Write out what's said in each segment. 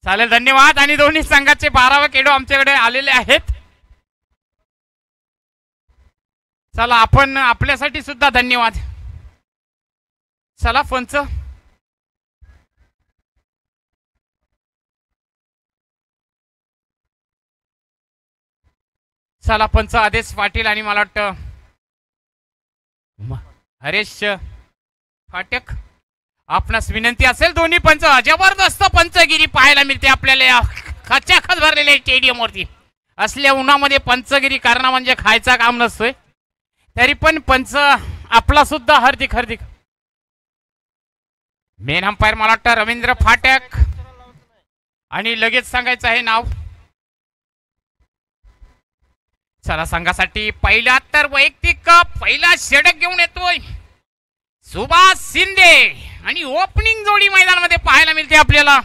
चालेल, धन्यवाद. आणि दोन्ही संघाचे 12वे खेळाडू आमच्याकडे आलेले आहेत. चला, आपण आपल्यासाठी सुद्धा धन्यवाद. चला पंच. चला पंच आदेश पाटील आणि मला वाटतं हरेश फाटक, आपणास विनंती असेल. दोन्ही पंच जबरदस्त पंचगिरी पाहायला मिळते आपल्याला खचाखच भरलेल्या स्टेडियम वरती. असल्या उन्हामध्ये पंचगिरी करणं म्हणजे खायचा काम नसतोय. तरी पण पंच आपला सुद्धा हार्दिक हार्दिक. मेन अंपायर मला वाटतं रवींद्र फाटक. आणि लगेच सांगायचं आहे नाव. चला, संघासाठी पहिला तर वैयक्तिक पहिला षटक घेऊन येतोय सुभाष शिंदे. आणि ओपनिंग जोडी मैदानामध्ये पाहायला मिळते आपल्याला.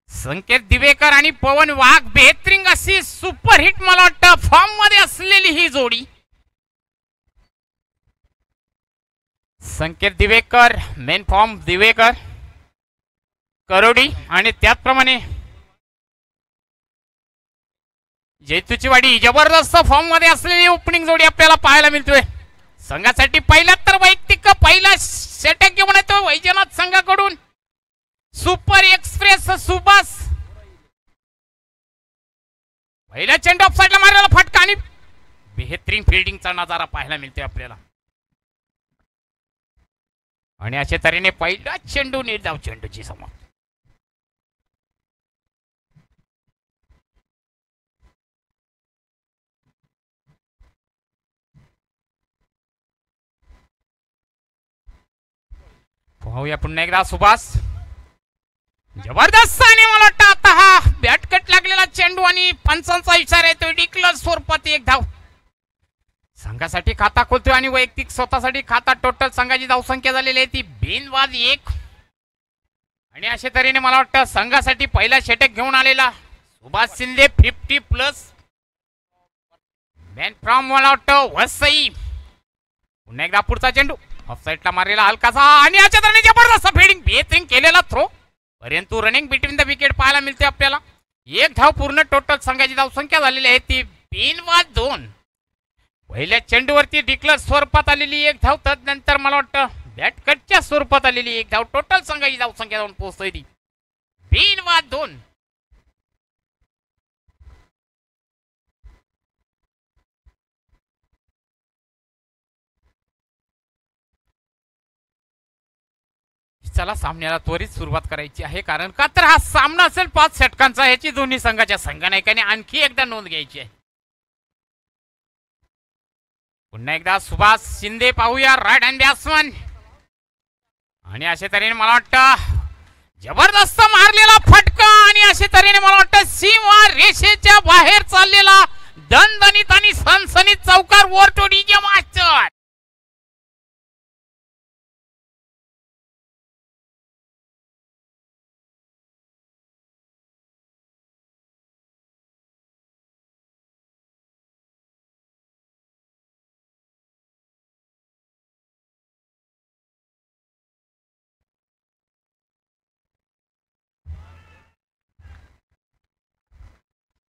संकेत दिवेकर आणि पवन वाघ. बेहतरीन अशी सुपरहिट मला वाटतं फॉर्म मध्ये असलेली ही जोडी. संकेत दिवेकर मेन फॉर्म, दिवेकर करोडी. आणि त्याचप्रमाणे जैतूची वाडी जबरदस्त फॉर्म मध्ये असलेली ओपनिंग जोडी आपल्याला पाहायला मिळतोय. संघासाठी पहिला तर वैयक्तिक पहिला षटक घेऊन येतो वैजनाथ संघाकडून सुपर एक्सप्रेस सुभाष. पहिला चेंडू ऑफ साइडला मारलेला फटका आणि बेहतरीन फिल्डिंगचा नजारा पाहायला मिळतोय आपल्याला. आणि अशा तऱ्हेने पहिला चेंडू निर्धाव चेंडूची समाप्ती. पाहूया पुन्हा एकदा सुभाष. जबरदस्त. आणि मला वाटतं आता हा बॅटकट लागलेला चेंडू आणि पंचांचा इशारा येतोय डिक्लर स्वरूपात एक धाव. संघासाठी खाता खोलतोय आणि वैयक्तिक स्वतःसाठी खाता. टोटल संघाची धावसंख्या झालेली आहे ती बिनवाद 1. आणि अशा तऱ्हेने मला वाटतं संघासाठी पहिला षटक घेऊन आलेला सुभाष शिंदे 50+. मॅन फ्रॉम मला वाटतं वसई. पुन्हा एकदा पुढचा चेंडू ऑफसाईडला मारलेला हलकासा. आणि अशा तऱ्हेने जबरदस्त फिल्डिंग, बेहतरीन केलेला थ्रो. परंतु रनिंग बिटवीन द विकेट पाहायला मिळते आपल्याला. एक धाव पूर्ण. टोटल संघाची धावसंख्या झालेली आहे ती बिनवाद 2. पहिल्या चेंडूवरती डिक्लेअर स्वरूपात आलेली एक धाव. तदनंतर मला वाटतं बॅटकटच्या स्वरूपात आलेली एक धाव. टोटल संघाची धावसंख्या जाऊन पोहोचतोय ती बिनवाद 2. चला, सामन्याला त्वरित सुरुवात करायची आहे. कारण का तर हा सामना असेल 5 षटकांचा. ह्याची दोन्ही संघाच्या संघनायकाने आणखी एकदा नोंद घ्यायची आहे. पुन्हा एकदा सुभाष शिंदे पाहूया, राईट हँड बॅट्समन. आणि अशा तऱ्हेने मला वाटतं जबरदस्त मारलेला फटका. आणि अशा तऱ्हेने मला वाटतं सीमा रेषेच्या बाहेर चाललेला दणदणीत आणि सनसनीत चौकार वर टू डीजे मास्टर.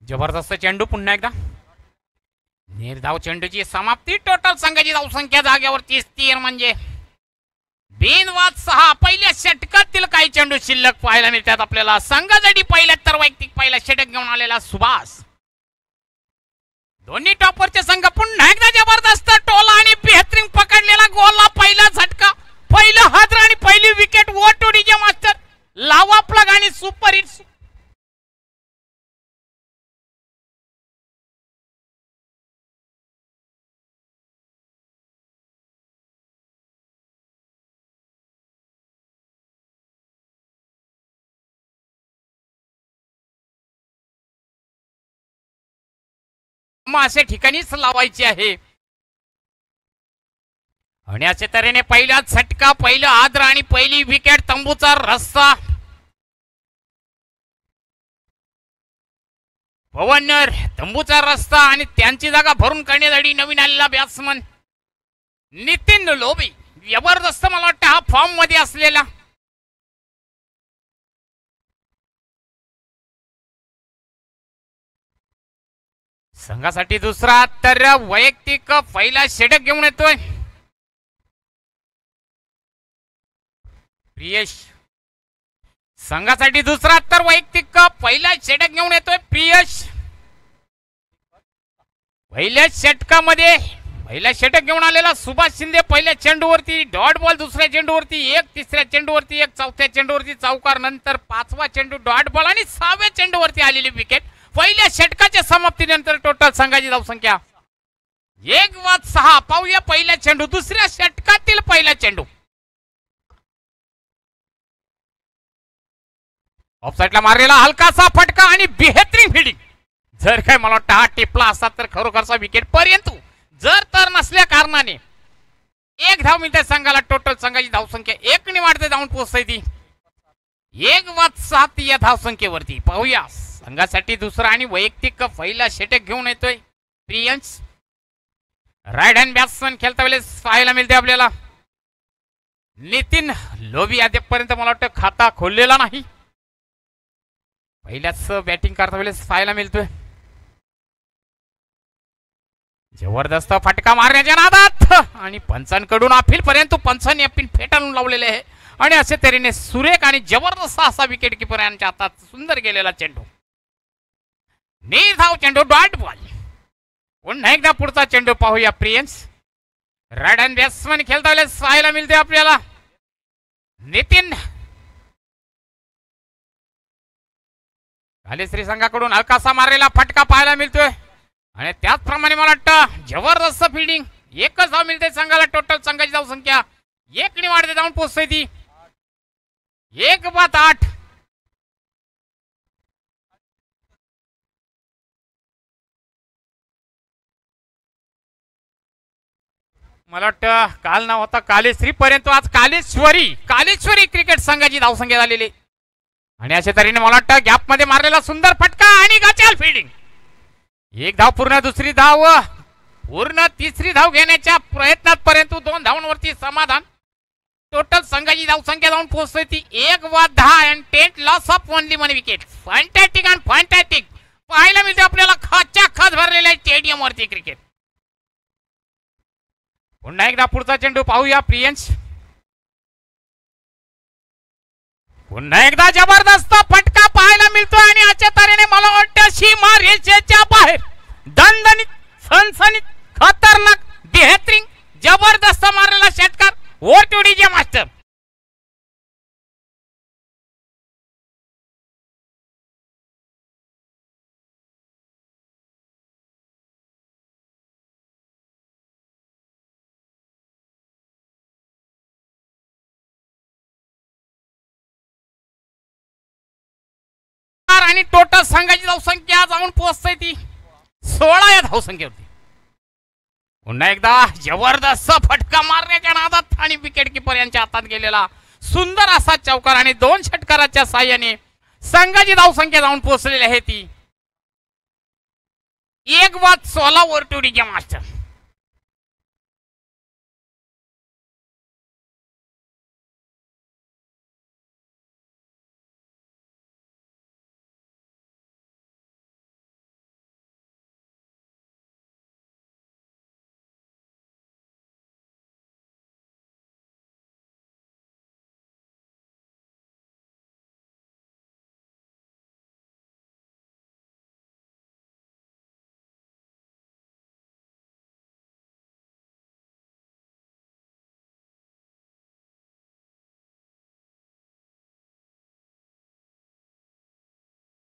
जबरदस्त चेंडू. पुन्हा एकदा निर्धाव चेंडूची समाप्ती. टोटल संघाची धावसंख्या जागेवरती स्थिर म्हणजे बिनवाद 6. पहिल्या षटकातील काही चेंडू शिल्लक पाहायला मिळतात आपल्याला. संघासाठी पहिल्या तर वैयक्तिक पहिला षटक घेऊन आलेला सुभाष. दोन्ही टॉपवरचे संघ. पुन्हा एकदा जबरदस्त टोला आणि बेहतरीन पकडलेला गोलला पहिला झटका, पहिला हादरा आणि पहिली विकेट. वर टू डीजे मास्टर. लावा प्लग आणि सुपर हिट. अशा ठिकाणीच लावायची आहे. आणि अशा तऱ्हेने पहिला झटका, पहिलं आद्र आणि पहिली विकेट. तंबूचा रस्ता. पवनर तंबूचा रस्ता आणि त्यांची जागा भरून काढण्यासाठी नवीन आलेला बॅट्समन नितीन लोबी. जबरदस्त मला वाटतं हा फॉर्म मध्ये असलेला संघासाठी दुसरा तर वैयक्तिक पहिला षटक घेऊन येतोय प्रियेश. संघासाठी दुसरा तर वैयक्तिक पहिला षटक घेऊन येतोय प्रियेश. पहिल्या षटकामध्ये पहिल्या षटक घेऊन आलेला सुभाष शिंदे पहिल्या चेंडूवरती डॉट बॉल, दुसऱ्या चेंडूवरती एक, तिसऱ्या चेंडूवरती एक, चौथ्या चेंडूवरती चौकार, नंतर पाचवा चेंडू डॉट बॉल आणि सहाव्या चेंडूवरती आलेली विकेट. पहिल्या षटकाच्या समाप्तीनंतर टोटल संघाची धावसंख्या 1-6. पाहूया पहिला चेंडू, दुसऱ्या षटकातील पहिला चेंडू. ऑफसाईडला मारलेला हलकासा फटका आणि बेहतरीन फिल्डिंग. जर काय मला वाटतं हा टिपला असता तर खरोखरचा विकेट, परंतु जर तर नसल्या कारणाने एक धाव मिळते संघाला. टोटल संघाची धावसंख्या 1 ने वाढते, जाऊन पोहोचते ती 1-7 या धावसंख्येवरती. पाहूया संघासाठी दुसरा आणि वैयक्तिक पहिला षटक घेऊन येतोय प्रियंश. राईट हँड बॅट्समन खेळता वेळेस पाहायला मिळते आपल्याला. नितीन लोभी अद्यापर्यंत मला वाटतं खाता खोललेला नाही, पहिल्याच बॅटिंग करता वेळेस पाहायला मिळतोय. जबरदस्त फटका मारण्याच्या नादात आणि पंचांकडून अपील, परंतु पंचांनी अपील फेटाळून लावलेले आहे आणि अशा तऱ्हेने सुरेख आणि जबरदस्त असा विकेट किपर यांच्या हातात सुंदर गेलेला चेंडू. निर्धाव चेंडू डॉट बॉल. पुन्हा एकदा पुढचा चेंडू पाहूया प्रियंश. राईट हँड बॅट्समन खेळता वेळेस पाहायला मिळते आपल्याला नितीन. कालेश्री संघाकडून हलकासा मारलेला फटका पाहायला मिळतोय आणि त्याचप्रमाणे मला वाटतं जबरदस्त फिल्डिंग. एकच धाव मिळते संघाला. टोटल संघाची धावसंख्या 1 ने वाढते, जाऊन पोहोचते ती 1-8. मला वाटतं काल नाव होता कालेश्री, परंतु आज कालेश्वरी क्रिकेट संघाची धावसंख्या झालेली. आणि अशा तऱ्हेने मला वाटतं गॅप मध्ये मारलेला सुंदर फटका आणि गचाल फिल्डिंग. एक धाव पूर्ण, दुसरी धाव पूर्ण, तिसरी धाव घेण्याच्या प्रयत्नात, परंतु 2 धावांवरती समाधान. टोटल संघाची धावसंख्या जाऊन पोहोचते ती 1-10 and 10 loss of only 1 wicket. Fantastic and fantastic पाहायला मिळते आपल्याला खाच्या खास भरलेल्या स्टेडियम वरती क्रिकेट. पुन्हा एकदा पुढचा चेंडू पाहूया प्रियंश. पुन्हा एकदा जबरदस्त फटका पाहायला मिळतोय आणि अशा तऱ्हेने मला वाटतं सीमा रेषेच्या बाहेर दणदणीत, सनसनीत, खतरनाक, बेहतरीन, जबरदस्त मारलेला षटकार. Over two DJ master. आणि टोटल संघाची धावसंख्या जाऊन पोहोचते ती 16 या धावसंख्येवरती. पुन्हा एकदा जबरदस्त फटका मारण्याच्या नादात आणि विकेट किपर यांच्या हातात गेलेला सुंदर असा चौकार आणि 2 षटकाराच्या साह्याने संघाची धावसंख्या जाऊन पोहोचलेली आहे ती 1-16 over two DJ master.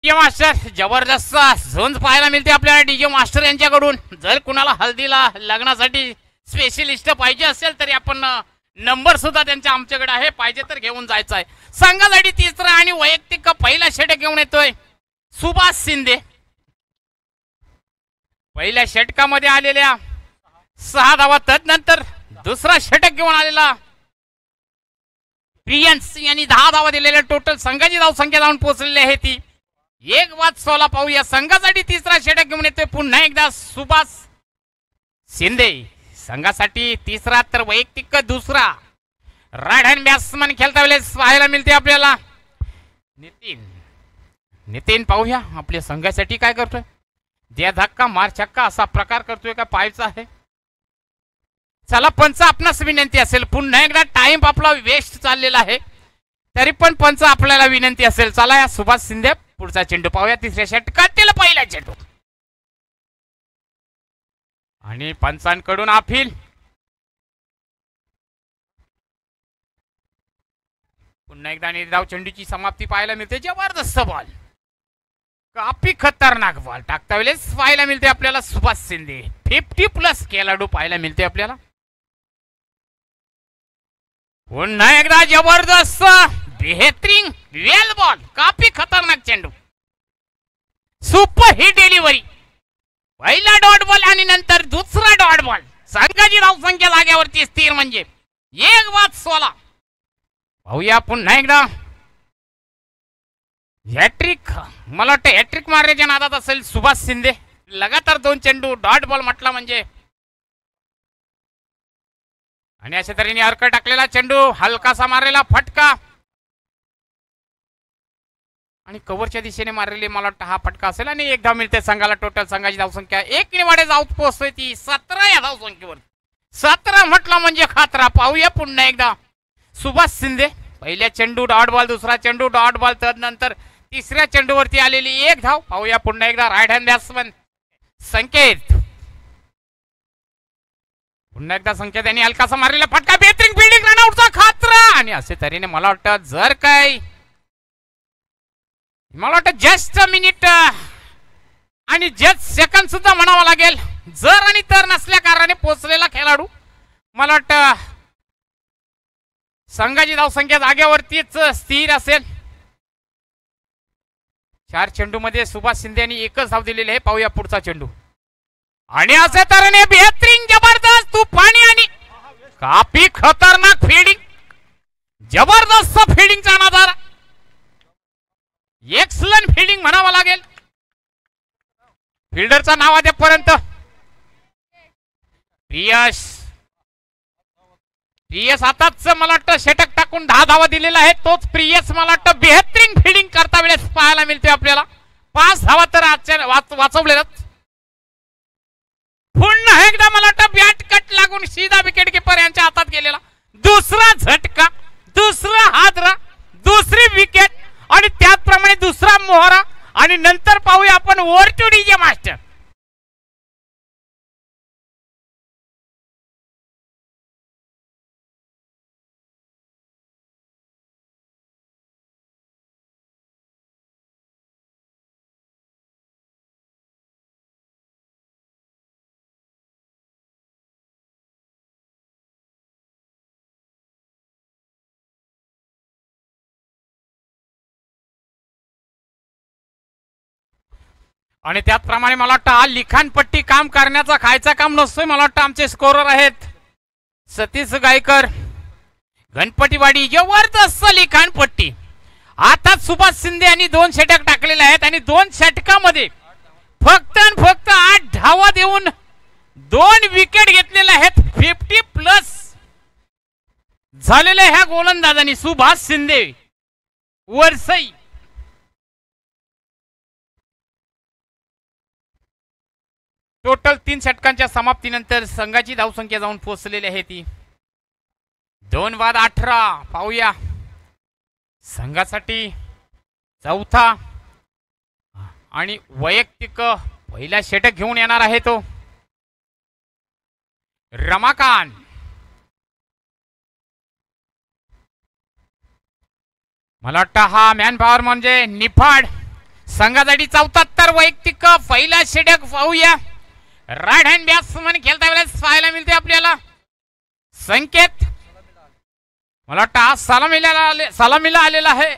DJ master जबरदस्त झोन पाहायला मिळते आपल्याला डीजे मास्टर यांच्याकडून. जर कुणाला हल्दीला लग्नासाठी स्पेशलिस्ट पाहिजे असेल तरी आपण नंबर सुद्धा त्यांच्या आमच्याकडे आहे, पाहिजे तर घेऊन जायचं आहे. संघासाठी तिसरा आणि वैयक्तिक पहिला षटक घेऊन येतोय सुभाष शिंदे. पहिल्या षटकामध्ये आलेल्या 6 धावा, तदनंतर दुसरा षटक घेऊन आलेला प्रियंश यांनी 10 धावा दिलेल्या. टोटल संघाची धावसंख्या जाऊन पोहोचलेली आहे ती 1-16. पाहूया संघासाठी तिसरा षटक घेऊन येतोय पुन्हा एकदा सुभाष शिंदे. संघासाठी तिसरा तर वैयक्तिक दुसरा. राईट हँड बॅट्समन खेळता वेळेस पाहायला मिळते आपल्याला नितीन. पाहूया आपल्या संघासाठी काय करतोय. द्या धक्का मार छक्का असा प्रकार करतोय का पाहायचा आहे. चला पंच आपणास विनंती असेल, पुन्हा एकदा टाइम आपला वेस्ट चाललेला आहे, तरी पण पंच आपल्याला विनंती असेल, चला या सुभाष शिंदे पुढचा चेंडू पाहूया. तिसऱ्या षटकातील पहिला चेंडू आणि पंचांकडून अपील. पुन्हा एकदा निर्धाव चेंडूची समाप्ती पाहायला मिळते. जबरदस्त बॉल, काफी खतरनाक बॉल टाकता वेळेस पाहायला मिळते आपल्याला. सुभाष शिंदे 50+ खेळाडू पाहायला मिळते आपल्याला. पुन्हा एकदा जबरदस्त बेहतरीन वेल बॉल, काफी खतरनाक चेंडू, सुपर हिट डिलिव्हरी. पहिला डॉट बॉल आणि नंतर दुसरा डॉट बॉल. संघाची धावसंख्या जाग्यावरती स्थिर म्हणजे 1-16. पाहूया पुन्हा एकदा हॅट्रिक. मला वाटतं हॅट्रिक मारण्याच्या नादात असेल सुभाष शिंदे. लगातार 2 चेंडू डॉट बॉल म्हटला म्हणजे. आणि अशा तऱ्हेने अर्क टाकलेला चेंडू, हलकासा मारलेला फटका आणि कव्हरच्या दिशेने मारलेली मला वाटतं हा फटका असेल. आणि 1 धाव मिळते संघाला. टोटल संघाची धावसंख्या 1 निवाडे जाऊन पोहोचतोय ती 17 या धावसंख्येवर. 17 म्हटला म्हणजे खात्रा. पाहूया पुन्हा एकदा सुभाष शिंदे. पहिल्या चेंडू डॉट बॉल, दुसरा चेंडू डॉट बॉल, तदनंतर तिसऱ्या चेंडूवरती आलेली 1 धाव. पाहूया पुन्हा एकदा राईट हँड बॅट्समन संकेत. पुन्हा एकदा संकेत यांनी हलकासा मारलेला फटका, बेहतरीन फिल्डिंग, रनआउटचा खात्रा. आणि असे तऱ्हेने मला वाटतं जर काय मला वाटतं जस्ट मिनिट आणि जस्ट सेकंद सुद्धा म्हणावं लागेल, जर आणि तर नसल्या कारणाने पोहोचलेला खेळाडू मला वाटतं संघाची धावसंख्या जागेवरतीच स्थिर असेल. 4 चेंडू मध्ये सुभाष शिंदे यांनी 1च धाव दिलेली आहे. पाहूया पुढचा चेंडू आणि असे तऱ्हेने बेहतरीन जबरदस्त तुफानी आणि काफी खतरनाक फिल्डिंग, जबरदस्त फिल्डिंगचा नजारा, एक्सलंट फिल्डिंग म्हणावं लागेल. फिल्डरचं नाव आतापर्यंत प्रियस आताच मला वाटतं षटक टाकून 10 धावा दिलेला आहे. तोच प्रियस मला वाटतं बेहतरीन फिल्डिंग करता वेळेस पाहायला मिळते आपल्याला. 5 धावा तर वाचवलेल्याच. पुन्हा एकदा मला वाटतं बॅट कट लागून सीधा विकेट किपर यांच्या हातात गेलेला. दुसरा झटका, दुसरा हादरा, दुसरी विकेट आणि त्याचप्रमाणे दुसरा मोहरा. आणि नंतर पाहूया आपण ओव्हर टू डीजे मास्टर. आणि त्याचप्रमाणे मला वाटतं हा लिखाणपट्टी काम करण्याचा खायचा काम नसतोय. मला वाटतं आमचे स्कोरर आहेत सतीश गायकर, गणपतीवाडी. जबरदस्त लिखाणपट्टी. आता सुभाष शिंदे यांनी 2 षटक टाकलेले आहेत आणि 2 षटकामध्ये फक्त 8 धावा देऊन 2 विकेट घेतलेल्या आहेत. 50+ झालेल्या ह्या गोलंदाजांनी सुभाष शिंदे, वरसई. टोटल 3 षटकांच्या समाप्तीनंतर संघाची धावसंख्या जाऊन पोहोचलेली आहे ती 2/18. पाहूया संघासाठी चौथा आणि वैयक्तिक पहिला षटक घेऊन येणार आहे तो रमाकांत. मला वाटतं हा मॅन पॉवर म्हणजे निफाड. संघासाठी 74 वैयक्तिक पहिला षटक. पाहूया राईट हँड बॅट्समन खेळता वेळेस पाहायला मिळते आपल्याला संकेत. मला वाटतं हा सलामीला आलेला आहे,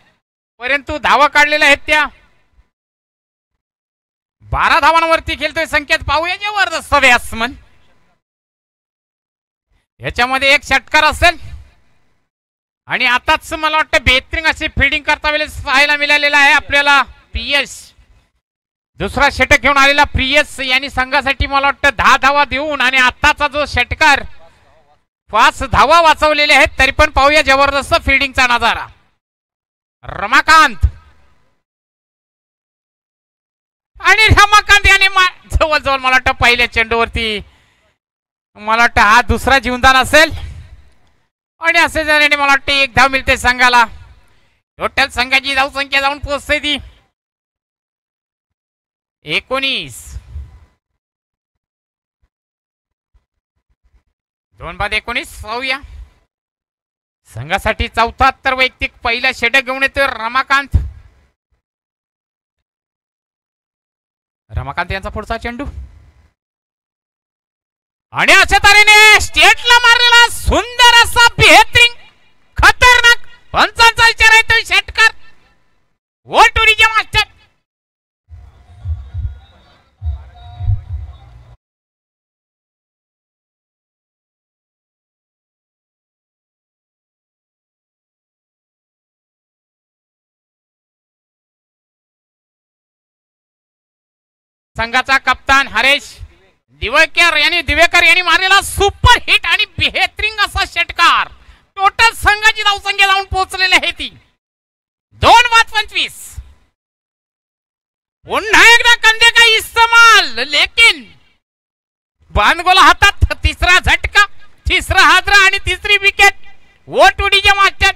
परंतु धावा काढलेल्या आहेत त्या 12 धावांवरती खेळतोय संकेत. पाहूया जबरदस्त बॅट्समन. याच्यामध्ये 1 षटकार असेल आणि आताच मला वाटतं बेहतरीन अशी फिल्डिंग करता वेळेस पाहायला मिळालेला आहे आपल्याला प्रियस. दुसरा षटक घेऊन आलेला प्रियस यांनी संघासाठी मला वाटतं 10 धावा देऊन आणि आताचा जो षटकार 5 धावा वाचवलेले आहेत. तरी पण पाहूया जबरदस्त फिल्डिंगचा नजारा. रमाकांत आणि रमाकांत याने जवळजवळ मला वाटतं पहिल्या चेंडूवरती मला वाटतं हा दुसरा जीवनदान असेल आणि असे झाल्याने मला वाटतं एक धाव मिळते संघाला. टोटल संघाची धाव संख्या जाऊन पोहोचते ती 19. 2-19 पाहूया. संघासाठी चौथा तर वैयक्तिक पहिला षटक घेऊन येतोय रमाकांत. रमाकांत यांचा पुढचा चेंडू आणि अशा तऱ्हेने स्टेटला मारलेला सुंदर असा बेहतरीन खतरनाक 55 येतोय षटकार वोटुरीचे मास्टर. संघाचा कप्तान हरेश दिवेकर यांनी मारलेला सुपर हिट आणि बेहतरीन असा षटकार. टोटल संघाची धावसंख्या जाऊन पोहोचलेली आहे ती 2-25. पुन्हा एकदा कंदे का इस्तेमाल लेकिन बांधगोला हातात. तिसरा झटका, तिसरा हादरा आणि तिसरी विकेट वोटुडीचे मास्टर.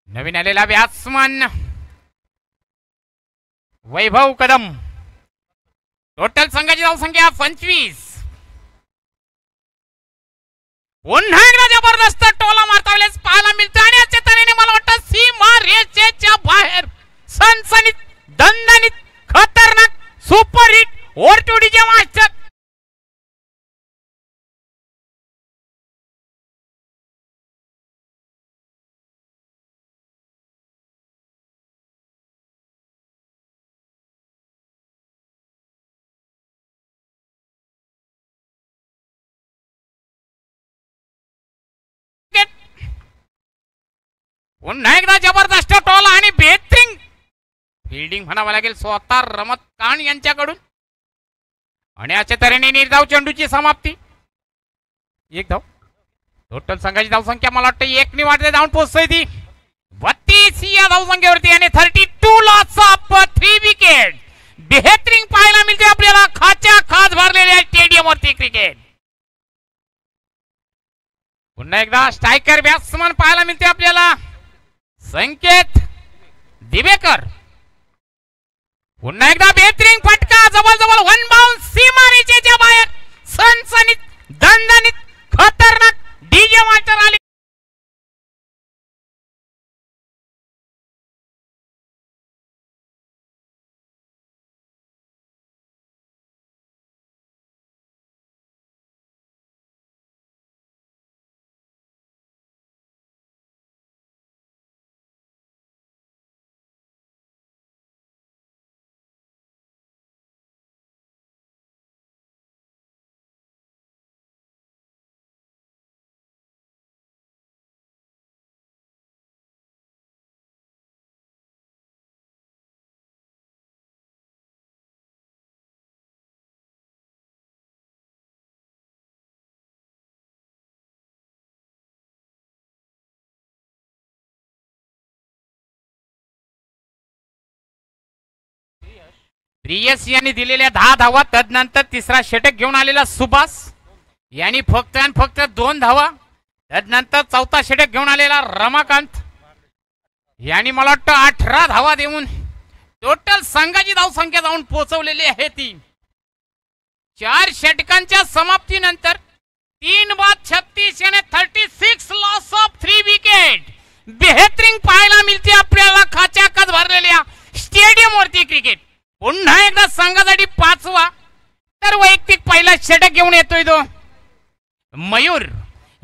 नवीन आलेला बॅट्समन वैभव कदम. टोटल संघाची धावसंख्या 25. पुन्हा एकदा जबरदस्त टोला मारता वेळेस पाहायला मिळतो आणि याच्या तऱ्हेने मला वाटतं सीमा रेषेच्या बाहेर सनसनीत दणदणीत खतरनाक सुपर हिट ओरटोडीचे मास्टर. पुन्हा एकदा जबरदस्त टोला आणि बेहतरीन फिल्डिंग म्हणावं लागेल स्वतः रमत कान यांच्याकडून आणि अशा तऱ्हेने निर्धाव चेंडूची समाप्ती. एक धाव. टोटल संघाची धावसंख्या मला वाटतं 1 ने वाढते जाऊन पोहोचतोय ती 32 या धावसंख्येवरती आणि 32 लॉस ऑफ 3 विकेट. बेहतरीन पाहायला मिळते आपल्याला खाच्या खास भरलेल्या स्टेडियम वरती क्रिकेट. पुन्हा एकदा स्ट्रायकर बॅट्समन पाहायला मिळते आपल्याला संकेत दिवेकर. पुन्हा एकदा बेहतरीन फटका जवळजवळ 1 बाउंस सीमा रेषेच्या बाहेर सनसनीत दणदणीत खतरनाक डीजे मास्टर आले. प्रियस यांनी दिलेल्या 10 धावा तदनंतर तिसरा षटक घेऊन आलेला सुभाष यांनी फक्त 2 धावा तदनंतर चौथा षटक घेऊन आलेला रमाकांत यांनी मला वाटतं 18 धावा देऊन टोटल संघाची धावसंख्या जाऊन पोहोचवलेली आहे ती 4 षटकांच्या समाप्तीनंतर 3-36 याने 36 लॉस ऑफ 3 विकेट. बेहतरीन पाहायला मिळते आपल्याला खाचाखच भरलेल्या स्टेडियम वरती क्रिकेट. पुन्हा एकदा संघासाठी 5वा तर वैयक्तिक पहिला षटक घेऊन येतोय तो मयूर.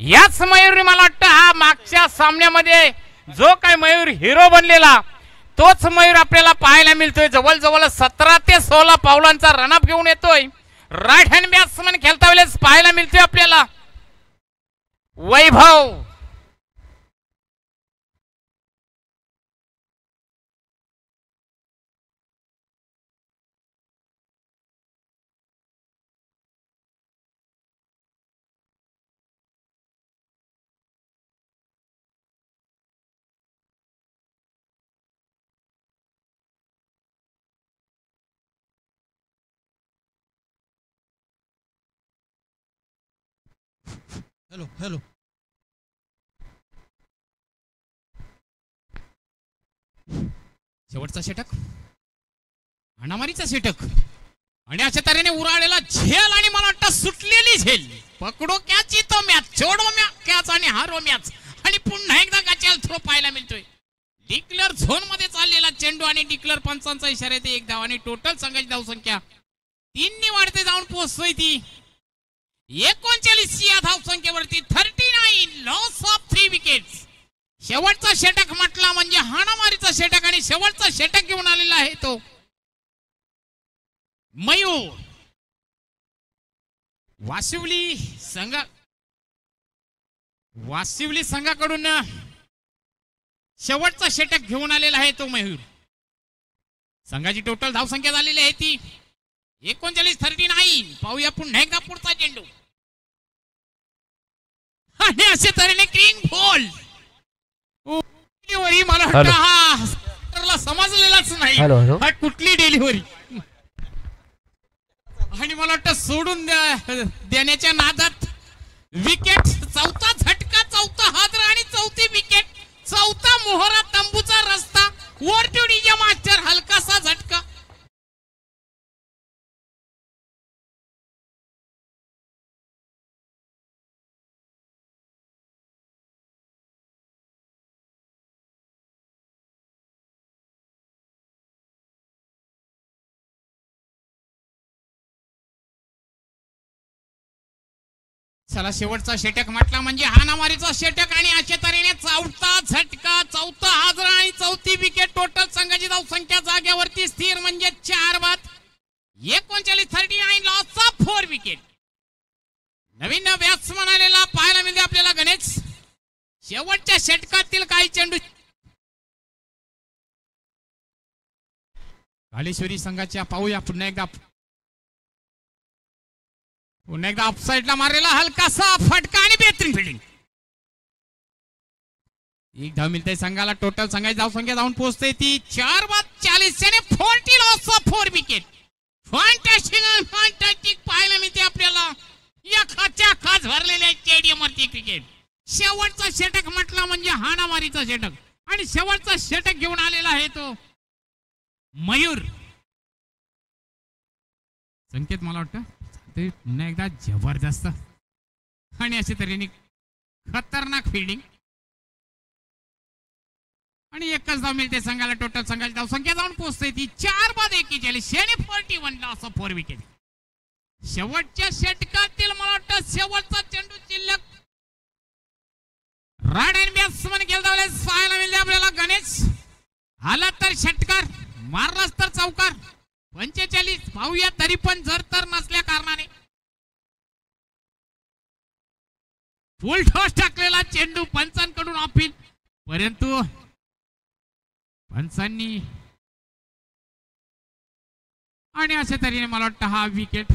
याच मयूर मला वाटतं हा मागच्या सामन्यामध्ये जो काय मयूर हिरो बनलेला तोच मयूर आपल्याला पाहायला मिळतोय. जवळजवळ 17 ते 16 पावलांचा रनअप घेऊन येतोय. राईट हँड बॅट्समन खेळता वेळेस पाहायला मिळतोय आपल्याला वैभव. Hello hello. शेवटचा षटक, हाणामारीचा षटक आणि अशा तऱ्हेने उराळलेला झेल आणि मला वाटतं सुटलेली झेल. पकडो कॅच तो मॅच, छोडो कॅच आणि हारो मॅच आणि पुन्हा एकदा गचाल थ्रो पाहायला मिळतोय. डिक्लेअर झोन मध्ये चाललेला चेंडू आणि डिक्लेअर पंचांचा इशारा येते 1 धाव आणि टोटल संघाची धावसंख्या 3 ने वाढते जाऊन पोहोचतोय ती 39 या धावसंख्येवरती. 39 लॉस ऑफ 3 विकेट्स. शेवटचा षटक म्हटला म्हणजे हाणामारीचा षटक आणि शेवटचा षटक घेऊन आलेला आहे तो मयूर. वाशिवली संघाकडून शेवटचा षटक घेऊन आलेला आहे तो मयूर. संघाची टोटल धावसंख्या झालेली आहे ती 39. पाहूया पुन्हा एकदा पुढचा चेंडू आणि अशा तऱ्हेने क्लीन बॉल. मला वाटतं हा समजलेलाच नाही हा कुठली डिलिव्हरी आणि मला वाटतं सोडून देण्याच्या नादात विकेट. चौथा झटका, चौथा हादरा आणि चौथी विकेट. चौथा मोहरा, तंबूचा रस्ता, वरटुडीच्या मास्टर हलकासा झटका. चला शेवटचा षटक म्हटला म्हणजे हाणामारीचा षटक आणि अशा तऱ्हेने चौथा झटका, चौथा हादरा आणि चौथी विकेट. टोटल संघाची धावसंख्या जागेवरती स्थिर म्हणजे 4 बाद. 39 loss of 4 wicket. Naveen batsman आलेला पाहायला मिळते आपल्याला गणेश. शेवटच्या षटकातील काही चेंडू कालेश्वरी संघाच्या पाहूया पुन्हा एकदा ऑफसाईडला मारलेला हलकासा फटका आणि बेहतरीन फिल्डिंग. 1 धाव मिळते संघाला. टोटल संघाची धावसंख्या जाऊन पोहोचते ती 4 बाद 40 ने 40 लॉस ऑफ 4 विकेट. फॅन्टॅस्टिक पाहायला मिळते आपल्याला या खाच्या खास भरलेल्या स्टेडियम वरती क्रिकेट. शेवटचा षटक म्हटला म्हणजे हाणामारीचा षटक आणि शेवटचा षटक घेऊन आलेला आहे तो मयूर. संकेत मला वाटतं ते पुन्हा एकदा जबरदस्त आणि अशा तऱ्हेने खतरनाक फिल्डिंग आणि 1च धाव मिळते संघाला. टोटल संघाची धावसंख्या जाऊन पोहोचते ती 4 बाद 41 आणि 41 लॉस ऑफ 4 विकेट. शेवटच्या षटकातील मला वाटतं शेवटचा चेंडू शिल्लक. राईट हँड बॅट्समन खेळता वेळेस पाहायला मिळते आपल्याला गणेश. आला तर षटकार, मारलाच तर चौकार. 45 पाहूया तरी पण जर तर नसल्या कारणाने फुल टॉस टाकलेला चेंडू पंचांकडून अपील, परंतु पंचांनी आणि अशा तऱ्हेने मला वाटतं हा विकेट.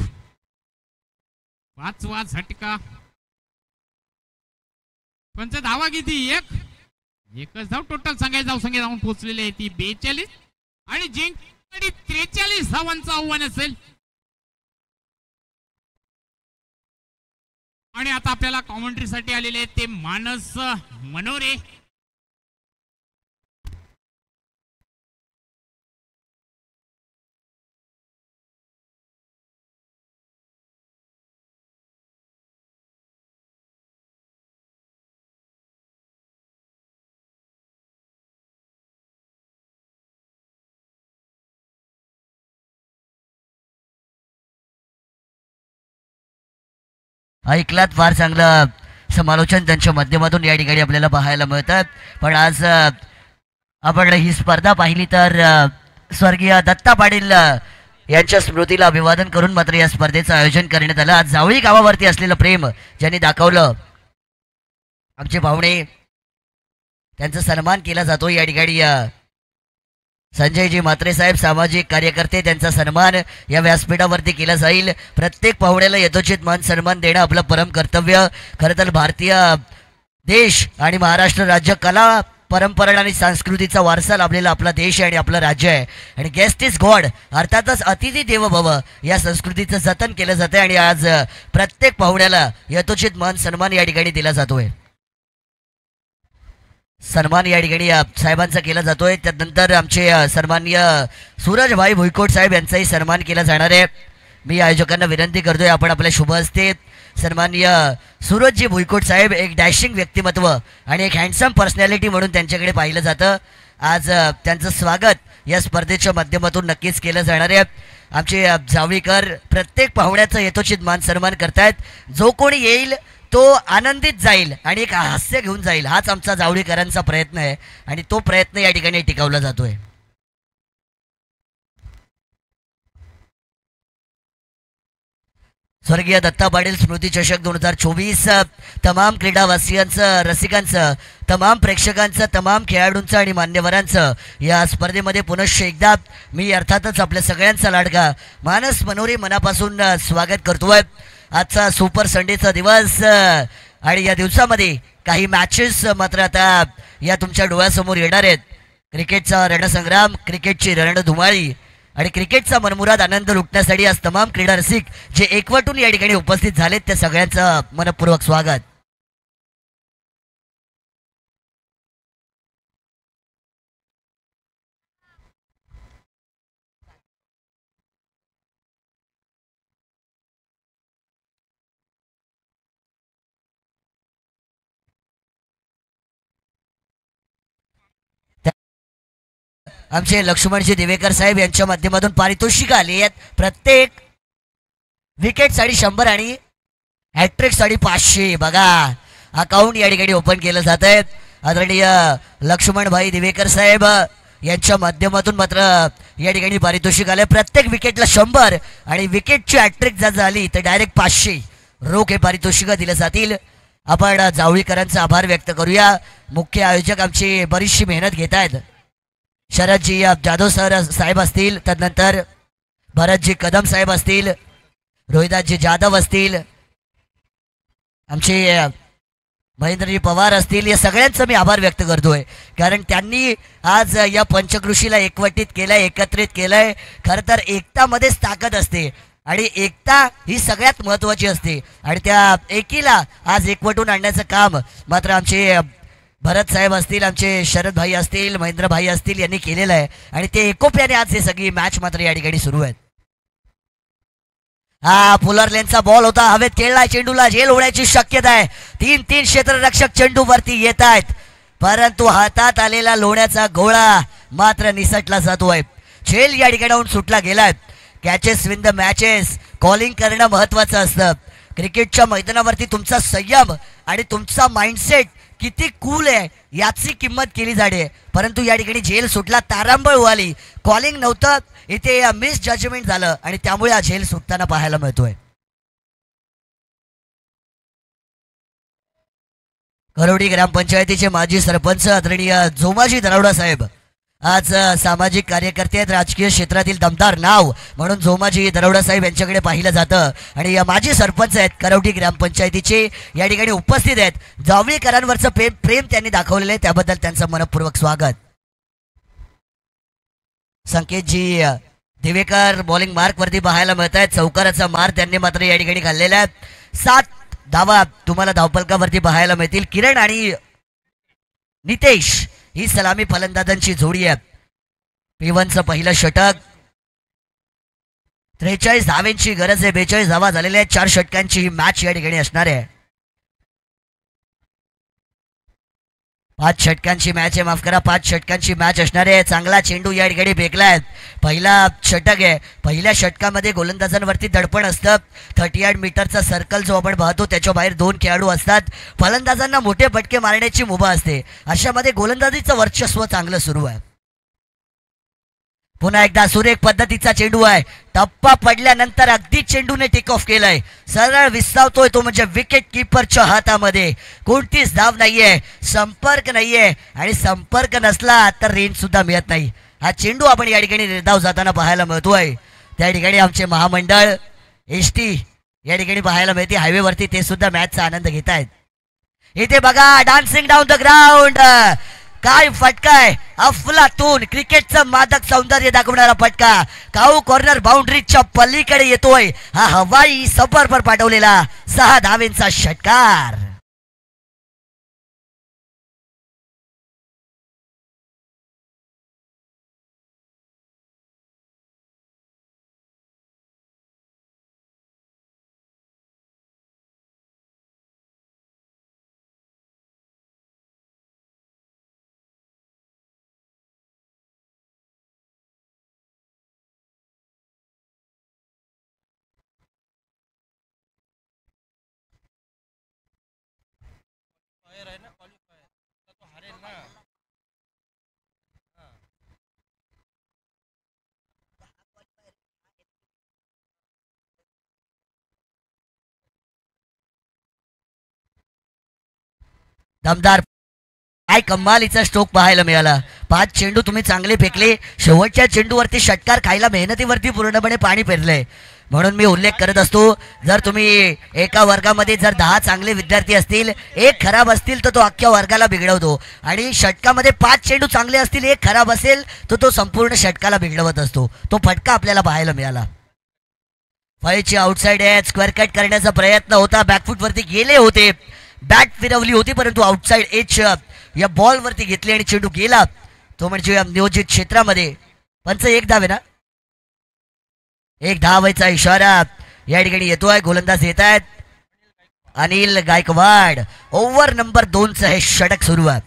5वा झटका. पंच धावा किती? 1च धाव. टोटल संघाची धावसंख्या जाऊन पोहोचलेली आहे ती 42 आणि जिंक 43 धावांचं आव्हान असेल. आणि आता आपल्याला कॉमेंट्री साठी आलेले आहेत ते मानस मनोरे. ऐकलात, फार चांगलं समालोचन त्यांच्या माध्यमातून या ठिकाणी आपल्याला पाहायला मिळतं. पण आज आपण ही स्पर्धा पाहिली तर स्वर्गीय दत्ता पाटील यांच्या स्मृतीला अभिवादन करून मात्र या स्पर्धेचं आयोजन करण्यात आलं. आज जावळी गावावरती असलेलं प्रेम ज्यांनी दाखवलं आमचे पाहुणे त्यांचा सन्मान केला जातो. या ठिकाणी संजयजी म्हात्रे साहेब सामाजिक कार्यकर्ते त्यांचा सन्मान या व्यासपीठावरती केला जाईल. प्रत्येक पाहुण्याला यथोचित मान सन्मान देणं आपलं परम कर्तव्य. खरं तर भारतीय देश आणि महाराष्ट्र राज्य कला परंपरा आणि संस्कृतीचा वारसा लाभलेला आपला देश आहे आणि आपलं राज्य आहे. आणि गेस्ट इज गॉड अर्थातच अतिथी देवो भव या संस्कृतीचं जतन केलं जातं आणि आज प्रत्येक पाहुण्याला यथोचित मान सन्मान या ठिकाणी दिला जातोय. सन्मान या ठिकाणी साहेबांचा केला जातोय. त्यानंतर आमचे सन्माननीय सूरजभाई भुईकोट साहेब यांचाही सन्मान केला जाणार आहे. मी आयोजकांना विनंती करतोय आपण आपल्या शुभ हस्ते सन्माननीय सूरजजी भुईकोट साहेब एक डॅशिंग व्यक्तिमत्व आणि एक हँडसम पर्सनॅलिटी म्हणून त्यांच्याकडे पाहिलं जातं. आज त्यांचं स्वागत या स्पर्धेच्या माध्यमातून नक्कीच केलं जाणार आहे. आमचे जावळीकर प्रत्येक पाहुण्याचं यथोचित मान सन्मान करतायत. जो कोणी येईल तो आनंदित जाईल आणि एक हास्य घेऊन जाईल हाच आमचा जावळीकरांचा प्रयत्न आहे आणि तो प्रयत्न या ठिकाणी टिकवला जातोय. स्वर्गीय दत्ता पाटील स्मृती चषक 2024 तमाम क्रीडावासियांचं रसिकांचं तमाम प्रेक्षकांचं तमाम खेळाडूंचं आणि मान्यवरांचं या स्पर्धेमध्ये पुनश्च एकदा मी अर्थातच आपल्या सगळ्यांचा लाडका मानस मनोरी मनापासून स्वागत करतोय. आजचा सुपर संडेचा दिवस आणि या दिवसामध्ये काही मॅचेस मात्र आता या तुमच्या डोळ्यासमोर येणार आहेत. क्रिकेटचा रणसंग्राम, क्रिकेटची रणधुमाळी आणि क्रिकेटचा मनमुराद आनंद लुटण्यासाठी आज तमाम क्रीडा रसिक जे एकवटून या ठिकाणी उपस्थित झालेत त्या सगळ्यांचं मनपूर्वक स्वागत. आमचे लक्ष्मणजी दिवेकर साहेब यांच्या माध्यमातून पारितोषिक आली आहेत. प्रत्येक विकेटसाठी 100 आणि हॅट्रिकसाठी 500 बघा अकाउंट या ठिकाणी ओपन केलं जात आहे. आदरणीय लक्ष्मणभाई दिवेकर साहेब यांच्या माध्यमातून मात्र या ठिकाणी पारितोषिक आले. प्रत्येक विकेटला 100 आणि विकेटची हॅट्रिक जर झाली तर डायरेक्ट 500 रोख हे पारितोषिक दिले जातील. आपण जावळीकरांचा आभार व्यक्त करूया. मुख्य आयोजक आमची बरीचशी मेहनत घेत आहेत. शरदजी जाधव सर साहेब असतील, तदनंतर भरतजी कदम साहेब असतील, रोहिदासजी जाधव असतील, आमचे महेंद्रजी पवार असतील. या सगळ्यांचं मी आभार व्यक्त करतोय कारण त्यांनी आज या पंचकृषीला एकवटित केलंय, एकत्रित केलंय. खरं तर एकतामध्येच ताकद असते आणि एकता ही सगळ्यात महत्त्वाची असते आणि त्या एकीला आज एकवटून आणण्याचं काम मात्र आमचे भरत साहेब असतील, आमचे शरद भाई असतील, महेंद्र भाई असतील यांनी केलेलं आहे आणि ते एकोप्याने आज हे सगळी मॅच मात्र या ठिकाणी सुरू आहेत. हा पुलर लेनचा बॉल होता, हवेत खेळलाय, चेंडूला झेल होण्याची शक्यता आहे. 3 क्षेत्ररक्षक चेंडू वरती येत आहेत परंतु हातात आलेला लोण्याचा गोळा मात्र निसटला जातोय. झेल या ठिकाणाहून सुटला गेलाय. Catches win the matches calling करणं महत्वाचं असतं. क्रिकेटच्या मैदानावरती तुमचा संयम आणि तुमचा माइंडसेट किती कूल आहे याची किंमत केली जाते. परंतु या ठिकाणी झेल सुटला, तारांबळ उडाली, कॉलिंग नव्हतं, इथे मिस जजमेंट झालं आणि त्यामुळे हा झेल सुटताना पाहायला मिळतोय. करोडी ग्रामपंचायतीचे माजी सरपंच आदरणीय जोमाजी दरावडा साहेब आज सामाजिक कार्यकर्ते आहेत. राजकीय क्षेत्रातील दमदार नाव म्हणून जोमाजी दरावडा साहेब यांच्याकडे पाहिलं जातं आणि या माजी सरपंच आहेत करवडी ग्रामपंचायतीचे या ठिकाणी उपस्थित आहेत. जावळीकरांवरचं प्रेम त्यांनी दाखवलेलं आहे त्याबद्दल त्यांचं मनपूर्वक स्वागत. संकेतजी दिवेकर बॉलिंग मार्क वरती पाहायला मिळत आहेत. चौकाराचा मार त्यांनी मात्र या ठिकाणी खाल्लेला आहे. 7 धावा तुम्हाला धावफलकावरती पाहायला मिळतील. किरण आणि नितेश ही सलामी फलंदाजांची जोडी आहे. P1चं पहिलं षटक, 43 धावांची गरज आहे. 42 धावा झालेल्या आहेत. 4 षटकांची ही मॅच या ठिकाणी असणार आहे. 5 षटकांची मॅच आहे, माफ करा 5 षटकांची मॅच असणार आहे. चांगला चेंडू या ठिकाणी फेकलाय. पहिला षटक आहे. पहिल्या षटकामध्ये गोलंदाजांवरती दडपण असतं. 38 मीटरचा सर्कल जो आपण पाहतो त्याच्या बाहेर 2 खेळाडू असतात. फलंदाजांना मोठे फटके मारण्याची मुभा असते. अशामध्ये गोलंदाजीचं वर्चस्व चांगलं सुरू आहे. पुन्हा एकदा सुरेख पद्धतीचा चेंडू आहे. टप्पा पडल्यानंतर अगदी चेंडूने टेक ऑफ केलाय. सरळ विसावतोय तो म्हणजे विकेट किपरच्या हातामध्ये. कोणतीच धाव नाहीये, संपर्क नाहीये आणि संपर्क नसला तर रेंज सुद्धा मिळत नाही. हा चेंडू आपण या ठिकाणी निर्धाव जाताना पाहायला मिळतोय. त्या ठिकाणी आमचे महामंडळ ST या ठिकाणी पाहायला मिळते. हायवेवरती ते सुद्धा मॅचचा आनंद घेत आहेत. इथे बघा डान्सिंग डाऊन द ग्राउंड. काय फटकाय, अफलातून क्रिकेटचं मादक सौंदर्य दाखवणारा फटका. काऊ कॉर्नर बाउंड्रीच्या पलीकडे येतोय. हा हवाई सफर पाठवलेला 6 धावेंचा षटकार. दमदार काय कमालीचा स्ट्रोक पाहायला मिळाला. 5 चेंडू तुम्ही चांगले फेकले. शेवटच्या चेंडूवरती षटकार खायला मेहनतीवरती पूर्णपणे पाणी पेरलंय. म्हणून मी उल्लेख करत असतो, जर तुम्ही एका वर्गामध्ये जर 10 चांगले विद्यार्थी असतील, 1 खराब असतील तर तो अख्ख्या वर्गाला बिघडवतो. आणि षटकामध्ये 5 चेंडू चांगले असतील, 1 खराब असेल तर तो संपूर्ण षटकाला बिघडवत असतो. तो फटका आपल्याला पाहायला मिळाला. फळीची आउटसाइड एज स्क्वेअर कट करण्याचा प्रयत्न होता. बॅकफूट वरती गेले होते, बॅट फिरवली होती, परंतु आउटसाइड एज या बॉल वरती घेतली आणि चेंडू गेला. तो म्हणजे नियोजित क्षेत्रामध्ये. पंच 1 धाव आहे ना, 1 धावायचा इशारा या ठिकाणी येतोय. गोलंदाज येत आहेत अनिल गायकवाड. ओव्हर नंबर 2चं हे षटक सुरू आहे.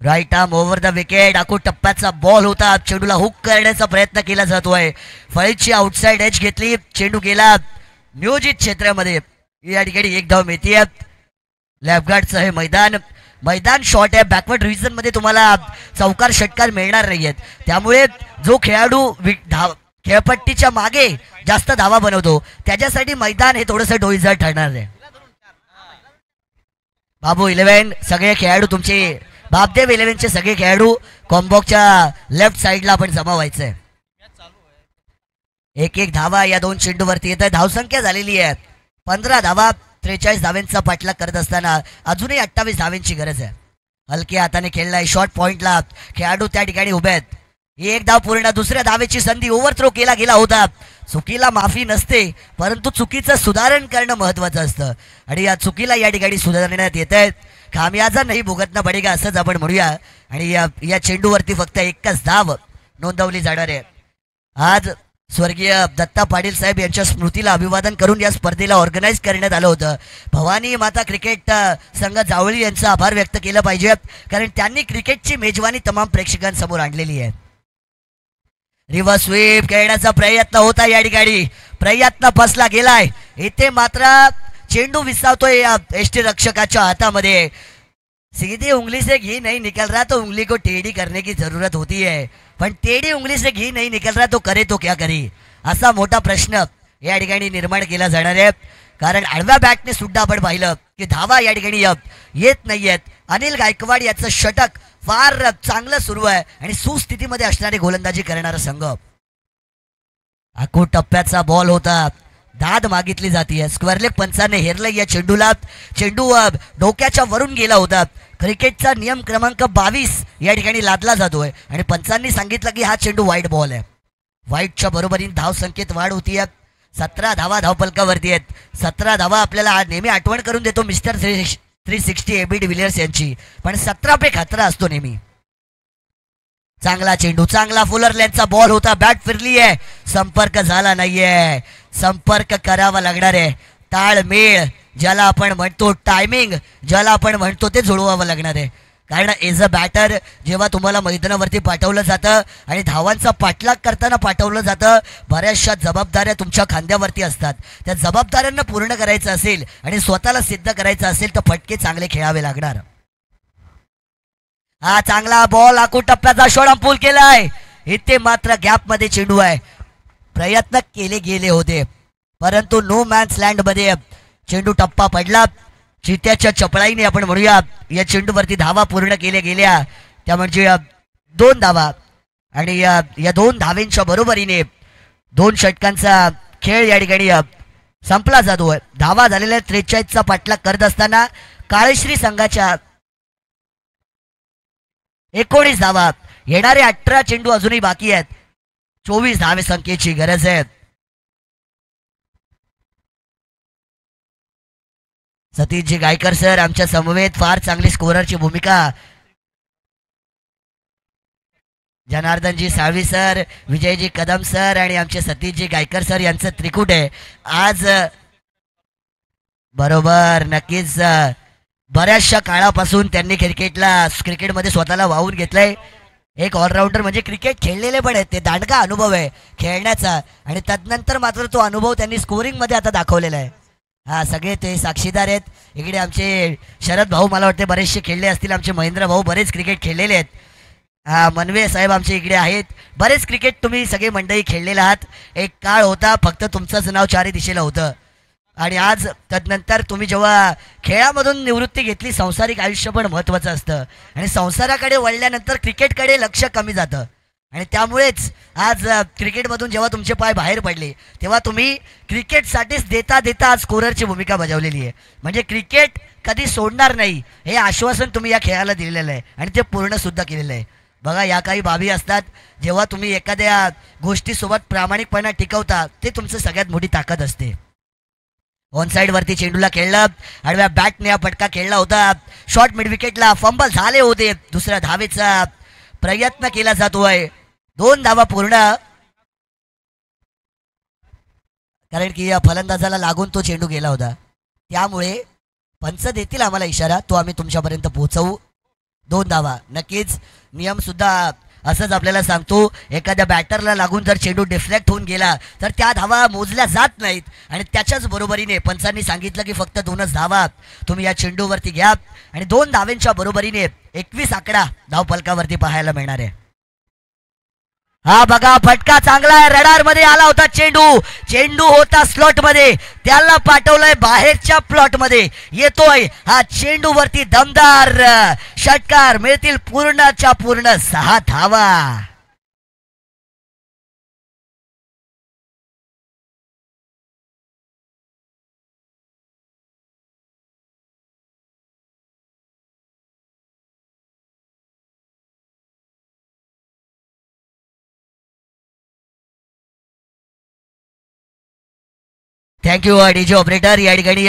Right arm over the wicket. आखूड टप्प्याचा बॉल होता. चेंडूला हुक करण्याचा प्रयत्न केला जातोय. फळीची आउटसाइड एज घेतली, चेंडू गेला नियोजित क्षेत्रामध्ये. या ठिकाणी 1 धाव मिळतीये. लेफ्ट गार्डचं हे मैदान शॉर्ट आहे. बॅकवर्ड रिजन मध्ये तुम्हाला चौकार षटकार मिळणार नाहीयेत. त्यामुळे जो खेळाडू खेळपट्टीच्या मागे जास्त धावा बनवतो त्याच्यासाठी मैदान हे थोडंसं डोईजड ठरणार आहे. बाबू 11 सगळे खेळाडू तुमचे बापदेव 11चे सगळे खेळाडू कॉम्बॉक्सच्या लेफ्ट साईडला आपण जमा व्हायचंय. 1-1 धावा या 2 चेंडूवरती येत आहे. धावसंख्या झालेली आहे 15 धावा. 43 धावेंचा पाठलाग करत असताना अजूनही 28 धावेंची गरज आहे. हलक्या हाताने खेळलाय. शॉर्ट पॉइंटला खेळाडू त्या ठिकाणी उभे आहेत. 1 धाव पूर्ण. दुसऱ्या धावेची संधी. ओव्हरथ्रो केला गेला होता. चुकीला माफी नसते, परंतु चुकीचं सुधारण करणं महत्वाचं असतं आणि या चुकीला या ठिकाणी सुधारण्यात येत आहेत. खामियाजा नाही भुगतना पडेगा असंच आपण म्हणूया. आणि या चेंडूवरती फक्त 1च धाव नोंदवली जाणार आहे. आज स्वर्गीय दत्ता पाटील साहेब यांच्या स्मृतीला अभिवादन करून या स्पर्धेला ऑर्गनाईज करण्यात आलं होतं. भवानी माता क्रिकेट संघ जावळी यांचा आभार व्यक्त केलं पाहिजे, कारण त्यांनी क्रिकेटची मेजवानी तमाम प्रेक्षकांसमोर आणलेली आहे. रिव्हर्स स्वीप खेळण्याचा प्रयत्न होता. या ठिकाणी प्रयत्न फसला गेलाय. इथे मात्र चेंडू विसावतोय एसटी रक्षकाच्या हातामध्ये. सीधी उंगली से घी नहीं निकल रहा तो उंगली को टेढ़ी करने की जरूरत होती है, पण टेढ़ी उंगली से घी नहीं निकल रहा तो करे तो क्या करे, असा मोठा प्रश्न या ठिकाणी निर्माण केला जाणार आहे. कारण आडव्या बॅटने सुद्धा आपण पाहिलं की धावा या ठिकाणी येत नाहीयेत. अनिल गायकवाड याचं षटक फार चांगलं सुरू आहे आणि सुस्थितीमध्ये असणारी गोलंदाजी करणारा संघ. आखूड टप्प्याचा बॉल होता. दाद मागितली जाते. स्क्वेअर लेग पंचाने हेरलं या चेंडूला. चेंडू डोक्याच्या वरून गेला होता. क्रिकेटचा नियम क्रमांक 22 या ठिकाणी लादला जातोय आणि पंचांनी सांगितलं की हा चेंडू वाईट बॉल आहे. वाईटच्या बरोबरीने धाव संख्येत वाढ होतीये. 17 धावा धावपलकावरती आहेत. 17 धावा आपल्याला नेहमी आठवण करून देतो मिस्टर 360 AB डिव्हिलियर्स यांची, पण 17 पे खतरा असतो नेहमी. चांगला चेंडू, चांगला फुलर लेनचा बॉल होता. बॅट फिरली आहे, संपर्क झाला नाहीये. संपर्क करावा लागणार आहे. ताळमेळ ज्याला आपण म्हणतो टायमिंग, ज्याला आपण म्हणतो ते जुळवावं लागणार आहे. कारण एज अ बॅटर जेव्हा तुम्हाला मैदानावरती पाठवलं जातं आणि धावांचा पाठलाग करताना पाठवलं जातं, बऱ्याचशा जबाबदाऱ्या तुमच्या खांद्यावरती असतात. त्या जबाबदाऱ्यांना पूर्ण करायचं असेल आणि स्वतःला सिद्ध करायचं असेल तर फटके चांगले खेळावे लागणार. हा चांगला बॉल आखू टप्प्याचा शॉट पूल केलाय. इथे मात्र गॅपमध्ये चेंडू आहे. प्रयत्न केले गेले होते परंतु नो मॅन्स लँड मध्ये चेंडू टप्पा पडला. चित्याच्या चपळाईने आपण म्हणूया या चेंडूवरती धावा पूर्ण केल्या गेल्या, त्या म्हणजे 2 धावा. आणि या 2 धावेंच्या बरोबरीने 2 षटकांचा खेळ या ठिकाणी संपला जातोय. धावा झालेल्या 43चा पाठलाग करत असताना काळेश्री संघाच्या 19 धावा, येणारे 18 चेंडू अजूनही बाकी आहेत. 24 धावे संख्येची गरज आहे. सतीशजी गायकर सर आमच्या समवेत फार चांगली स्कोररची भूमिका. जनार्दनजी साळवी सर, विजयजी कदम सर आणि आमचे सतीशजी गायकर सर यांचं त्रिकूट आहे आज. बरोबर, नक्कीच बऱ्याचशा काळापासून त्यांनी क्रिकेटमध्ये स्वतःला वाहून घेतलंय. एक ऑलराऊंडर म्हणजे क्रिकेट खेळलेले पण आहेत, ते दांडगा अनुभव आहे खेळण्याचा आणि तदनंतर मात्र तो अनुभव त्यांनी स्कोरिंगमध्ये आता दाखवलेला आहे. हा सगळे ते साक्षीदार आहेत. इकडे आमचे शरद भाऊ मला वाटते बरेचसे खेळले असतील, आमचे महेंद्र भाऊ बरेच क्रिकेट खेळलेले आहेत. हा मनवे साहेब आमचे इकडे आहेत. बरेच क्रिकेट तुम्ही सगळे मंडळी खेळलेले आहात. एक काळ होता फक्त तुमचंच नाव चारी दिशेला होतं आणि आज तदनंतर तुम्ही जेव्हा खेळामधून निवृत्ती घेतली, सांसारिक आयुष्य पण महत्त्वाचं असतं आणि संसाराकडे वळल्यानंतर क्रिकेटकडे लक्ष कमी जातं आणि त्यामुळेच आज क्रिकेटमधून जेव्हा तुमचे पाय बाहेर पडले तेव्हा तुम्ही क्रिकेटसाठीच देता देता आज स्कोररची भूमिका बजावलेली आहे. म्हणजे क्रिकेट कधी सोडणार नाही हे आश्वासन तुम्ही या खेळाला दिलेलं आहे आणि ते पूर्ण सुद्धा केलेलं आहे. बघा, या काही बाबी असतात जेव्हा तुम्ही एखाद्या गोष्टीसोबत प्रामाणिकपणा टिकवता, ते तुमचं सगळ्यात मोठी ताकद असते. ऑन साइड वरती चेंडूला खेळला, आडव्या बॅटने हा फटका खेळला होता. शॉर्ट मिड विकेटला फंबल झाले होते. दुसऱ्या धावेचा प्रयत्न केला जातोय. 2 धावा पूर्ण, कारण की या फलंदाजाला लागून तो चेंडू गेला होता. त्यामुळे पंच देतील आम्हाला इशारा, तो आम्ही तुमच्यापर्यंत पोहोचवू. 2 धावा. नक्कीच नियम सुद्धा असंच आपल्याला सांगतो, एखाद्या बॅटरला लागून जर चेंडू डिफ्लेक्ट होऊन गेला तर त्या धावा मोजल्या जात नाहीत आणि त्याच्याच बरोबरीने पंचांनी सांगितलं की फक्त 2च धावा तुम्ही या चेंडूवरती घ्या आणि 2 धावेंच्या बरोबरीने 21 आकडा धावफलकावरती पाहायला मिळणार आहे. हा बघा, फटका चांगला आहे. रडार मध्ये आला होता चेंडू होता स्लॉट मध्ये, त्याला पाठवलंय बाहेरच्या प्लॉट मध्ये. येतोय हा चेंडू वरती दमदार षटकार. मिळतील पूर्णच्या पूर्ण 6 धावा. Thank you DJ operator. या ठिकाणी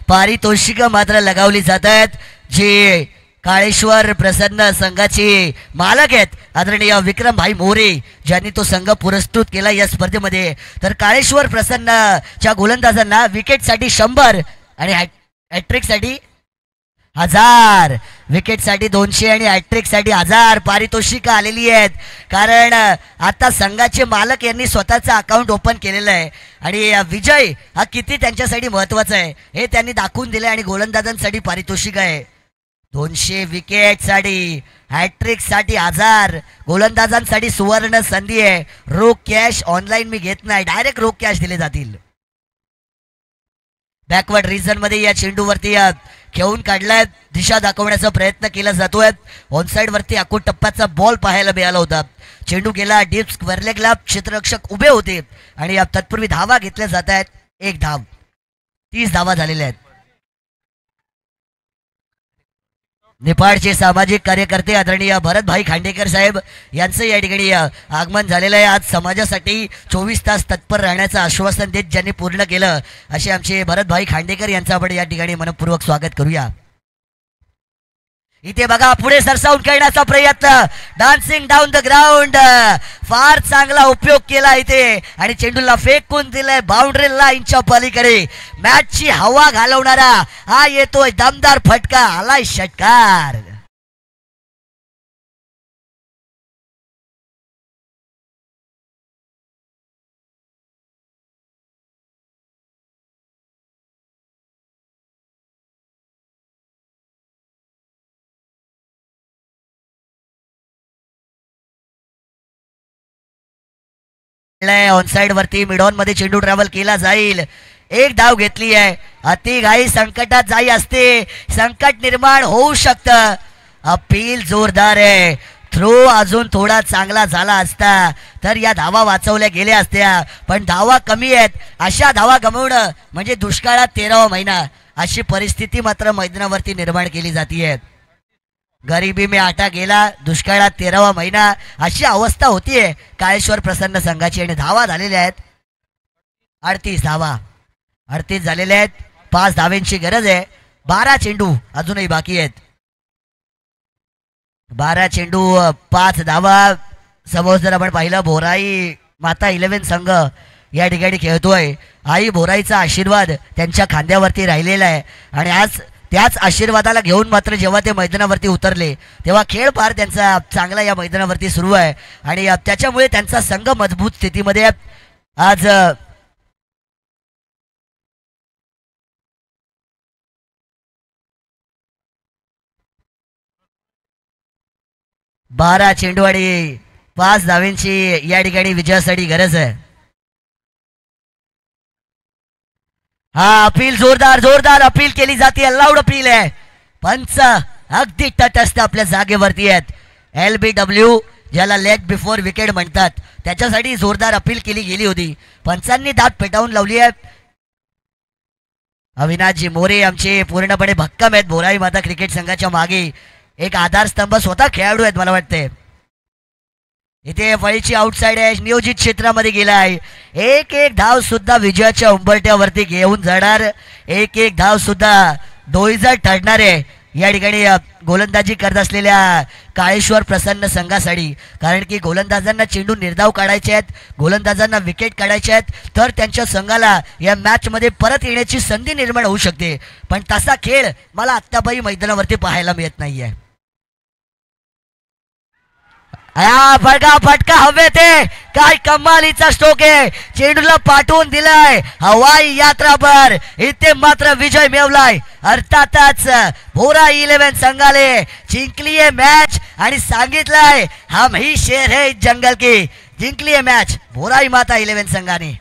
पारितोषिक मात्र लगावली जात आहेत. जे काळेश्वर प्रसन्न संघाचे मालक आहेत आदरणीय विक्रम भाई मोरे, ज्यांनी तो संघ पुरस्कृत केला या स्पर्धेमध्ये. तर काळेश्वर प्रसन्नच्या गोलंदाजांना विकेटसाठी 100 आणि हॅट्रिकसाठी 1000, विकेटसाठी 200 आणि हॅट्रिकसाठी 1000 पारितोषिक आलेली आहेत. कारण आता संघाचे मालक यांनी स्वतःचं अकाउंट ओपन केलेलं आहे आणि विजय हा किती त्यांच्यासाठी महत्त्वाचा आहे हे त्यांनी दाखवून दिलं आणि गोलंदाजांसाठी पारितोषिक आहे 200, विकेटसाठी हॅट्रिकसाठी 1000, गोलंदाजांसाठी सुवर्ण संधी आहे. रोख कॅश ऑनलाईन मी घेत नाही, डायरेक्ट रोख कॅश दिले जातील. बॅकवर्ड रिजन मध्ये या चेंडूवरती खेळून काढलाय, दिशा दाखवण्याचा प्रयत्न केला जातोय. ऑनसाइड वरती आखूड टप्प्याचा बॉल पाहायला मिळाला होता. चेंडू गेला डीप स्क्वेअरलेगला, क्षेत्ररक्षक उभे होते आणि तत्पूर्वी धावा घेतल्या जात आहेत. 1 धाव, 30 धावा झालेल्या आहेत. निफाडचे सामाजिक कार्यकर्ते आदरणीय भरतभाई खांडेकर साहेब यांचं या ठिकाणी आगमन झालेलं आहे. आज समाजासाठी 24 तास तत्पर राहण्याचं आश्वासन देत ज्यांनी पूर्ण केलं असे आमचे भरतभाई खांडेकर यांचं आपण या ठिकाणी मनपूर्वक स्वागत करूया. इथे बघा पुढे सरसावून खेळण्याचा प्रयत्न, डान्सिंग डाऊन द ग्राउंड, फार चांगला उपयोग केला इथे आणि चेंडूला फेकून दिलाय बाउंड्री लाईनच्या पलीकडे. मॅचची हवा घालवणारा हा येतोय दमदार फटका, आलाय षटकार. ऑन साइड वरती मिडॉन मध्ये चेंडू ट्रॅव्हल केला जाईल. एक धाव घेतली आहे. अति घाई संकटात जाई असते, संकट निर्माण होऊ शकतं. अपील जोरदार आहे. थ्रो अजून थोडा चांगला झाला असता तर या धावा वाचवल्या गेल्या असत्या, पण धावा कमी आहेत. अशा धावा गमावणं म्हणजे दुष्काळात 13वा महिना, अशी परिस्थिती मात्र मैदानावरती निर्माण केली जातीये. गरिबी में आटा गेला, दुष्काळात 13वा महिना, अशी अवस्था होतीये काळेश्वर प्रसन्न संघाची. आणि धावा झालेल्या आहेत 38 धावा, 38 झालेल्या आहेत. 5 धावेंची गरज आहे. 12 चेंडू अजूनही बाकी आहेत. 12 चेंडू 5 धावा. समोर जर आपण पाहिलं भोराई माता 11 संघ या ठिकाणी खेळतोय. आई भोराईचा आशीर्वाद त्यांच्या खांद्यावरती राहिलेला आहे आणि आज त्याच आशीर्वादाला घेऊन मात्र जेव्हा ते मैदानावरती उतरले तेव्हा खेळ फार त्यांचा चांगला या मैदानावरती सुरू आहे आणि त्याच्यामुळे त्यांचा संघ मजबूत स्थितीमध्ये आज 12 चेंडू आणि 5 धावेंची या ठिकाणी विजयासाठी गरज आहे. हा अपील जोरदार जोरदार अपील केली जाते. अलाउड अपील आहे. पंच अगदी तटस्थ आपल्या जागेवरती आहेत. LBW ज्याला लेग बिफोर विकेट म्हणतात त्याच्यासाठी जोरदार अपील केली गेली होती. पंचांनी दात पेटावून लावली आहे. अविनाशजी मोरे आमचे पूर्णपणे भक्कम आहेत भोराई माता क्रिकेट संघाच्या मागे, एक आधारस्तंभ स्वतः खेळाडू आहेत मला वाटते. इथे फळीची आउटसाइड आहे, नियोजित क्षेत्रामध्ये गेला आहे. एक एक धाव सुद्धा विजयाच्या उंबरट्यावरती घेऊन जाणार. एक एक धाव सुद्धा डोईजर ठरणार आहे या ठिकाणी गोलंदाजी करत असलेल्या काळेश्वर प्रसन्न संघासाठी. कारण की गोलंदाजांना चेंडू निर्धाव काढायचे आहेत, गोलंदाजांना विकेट काढायचे आहेत, तर त्यांच्या संघाला या मॅच मध्ये परत येण्याची संधी निर्माण होऊ शकते. पण तसा खेळ मला आत्तापर्यंत मैदानावरती पाहायला मिळत नाहीये. फटका फटका हवे ते काय कमालीचा स्ट्रोक आहे. चेंडूला पाठवून दिलाय हवाई यात्राभर. इथे मात्र विजय मिळवलाय. अर्थातच भोराई 11 संघाले जिंकलीये मॅच आणि सांगितलंय हम ही शेर है जंगल की. जिंकलीये मॅच भोराई माता 11 संघाने.